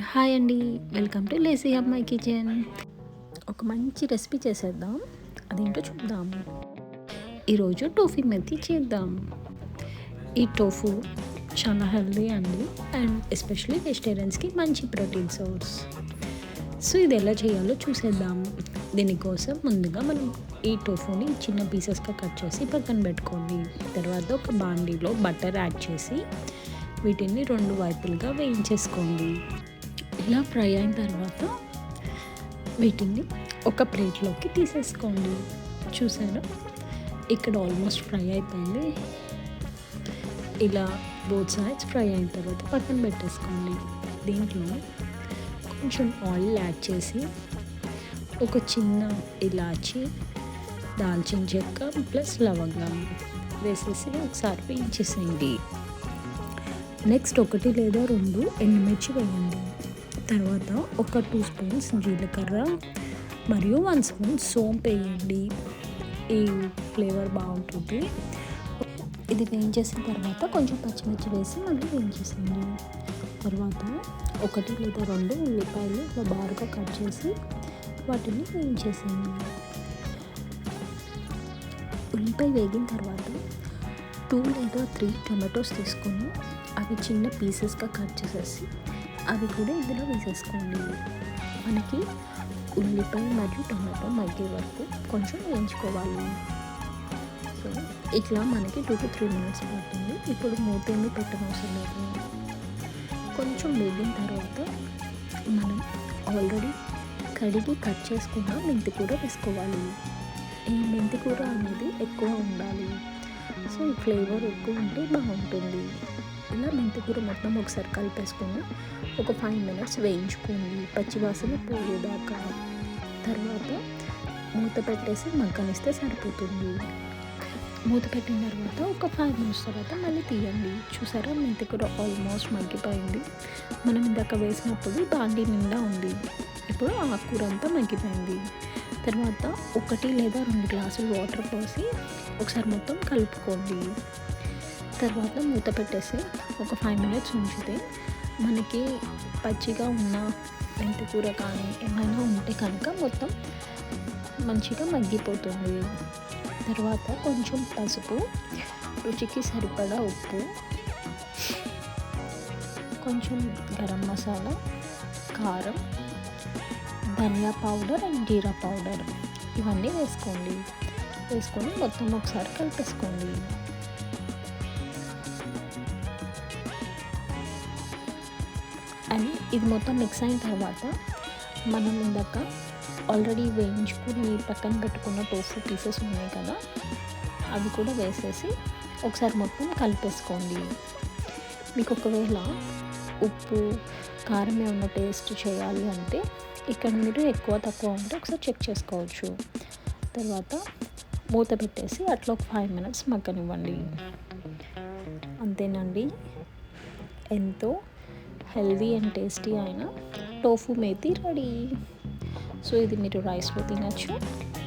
Hi అండి. Welcome to lazy అమ్మాయి kitchen. ఒక మంచి రెసిపీ చేసేద్దాం. అదేంటో చూద్దాం. ఈరోజు టోఫీ మెతి చేద్దాం. ఈ టోఫు చాలా హెల్దీ అండి అండ్ ఎస్పెషలీ వెజిటేరియన్స్కి మంచి ప్రోటీన్ సోర్స్. సో ఇది ఎలా చేయాలో చూసేద్దాం. దీనికోసం ముందుగా మనం ఈ టోఫుని చిన్న పీసెస్గా కట్ చేసి పక్కన పెట్టుకోండి. తర్వాత ఒక బాండీలో బటర్ యాడ్ చేసి వీటిని 2 వైపులుగా వేయించేసుకోండి. ఇలా ఫ్రై అయిన తర్వాత వీటిని ఒక ప్లేట్లోకి తీసేసుకోండి. చూసారా, ఇక్కడ ఆల్మోస్ట్ ఫ్రై అయిపోయింది. ఇలా బోత్ సైడ్స్ ఫ్రై అయిన తర్వాత పక్కన పెట్టేసుకోండి. దీంట్లో కొంచెం ఆయిల్ యాడ్ చేసి ఒక చిన్న ఇలాచి, దాల్చిన చెక్క ప్లస్ లవంగం వేసేసి ఒకసారి వేయించేసేయండి. నెక్స్ట్ 1 లేదా 2 ఎండుమిర్చి వేయండి. తర్వాత ఒక 2 స్పూన్స్ జీలకర్ర మరియు 1 స్పూన్ సోంపు వేయండి. ఈ ఫ్లేవర్ బాగుంటుంది. ఇది వేయించేసిన తర్వాత కొంచెం పచ్చిమిర్చి వేసి మళ్ళీ వేయించేసేయండి. తర్వాత 1 లేదా 2 ఉల్లిపాయలు ఇలా బారుగా కట్ చేసి వాటిని వేయించేసేయండి. ఉల్లిపాయ వేగిన తర్వాత 2 లేదా 3 టొమాటోస్ తీసుకొని అవి చిన్న పీసెస్గా కట్ చేసేసి అవి కూడా ఇందులో వేసేసుకోండి. మనకి ఉల్లిపాయ మరియు టొమాటో మగ్గే వరకు కొంచెం వేయించుకోవాలి. సో ఇట్లా మనకి 2 to 3 minutes పడుతుంది. ఇప్పుడు మూత ఏమి పెట్టనవసరం లేదు. కొంచెం వేగిన తర్వాత మనం ఆల్రెడీ కడిగి కట్ చేసుకున్న మెంతి కూర వేసుకోవాలి. ఈ మెంతి కూర అనేది ఎక్కువ ఉండాలి. సో ఈ ఫ్లేవర్ ఎక్కువ ఉంటే బాగుంటుంది. ఇలా మెంతి కూర మొత్తం ఒకసారి కలిపేసుకొని ఒక 5 minutes వేయించుకోండి, పచ్చివాసన పోయేదాకా. తర్వాత మూత పెట్టేసి మగ్గనిస్తే సరిపోతుంది. మూత పెట్టిన తర్వాత ఒక 5 minutes తర్వాత మళ్ళీ తీయండి. చూసారా, మెంతి కూర ఆల్మోస్ట్ మగ్గిపోయింది. మనం ఇందాక వేసినప్పుడు బాండీ నిండా ఉంది. ఇప్పుడు ఆ కూర అంతా మగ్గిపోయింది. తర్వాత 1 లేదా 2 గ్లాసులు వాటర్ పోసి ఒకసారి మొత్తం కలుపుకోండి. తర్వాత మూత పెట్టేసి ఒక 5 minutes ఉంచితే మనకి పచ్చిగా ఉన్న మెంతి కూర కానీ ఏమైనా ఉంటే కనుక మొత్తం మంచిగా మగ్గిపోతుంది. తర్వాత కొంచెం పసుపు, రుచికి సరిపడా ఉప్పు, కొంచెం గరం మసాలా, కారం, ధనియా పౌడర్ అండ్ జీరా పౌడర్ ఇవన్నీ వేసుకొని మొత్తం ఒకసారి కలిపేసుకోండి. అండ్ ఇది మొత్తం మిక్స్ అయిన తర్వాత మనం ఇందాక ఆల్రెడీ వేయించుకుని పక్కన పెట్టుకున్న టోఫు పీసెస్ ఉన్నాయి కదా, అవి కూడా వేసేసి ఒకసారి మొత్తం కలిపేసుకోండి. మీకు ఒకవేళ ఉప్పు కారం ఏమన్నా టేస్ట్ చేయాలి అంటే ఇక్కడ మీరు ఎక్కువ తక్కువ ఉంటే ఒకసారి చెక్ చేసుకోవచ్చు. తర్వాత మూత పెట్టేసి అట్లా ఒక 5 minutes మగ్గనివ్వండి. అంతేనండి, ఎంతో హెల్దీ అండ్ టేస్టీ అయిన టోఫు మేతి రెడీ. సో ఇది మీరు రైస్లో తినచ్చు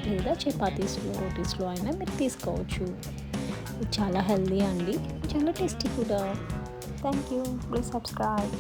లేదా చపాతీస్లో, రోటీస్లో అయినా మీరు తీసుకోవచ్చు. ఇది చాలా హెల్దీ అండి, చాలా టేస్టీ కూడా. Thank you. Please subscribe.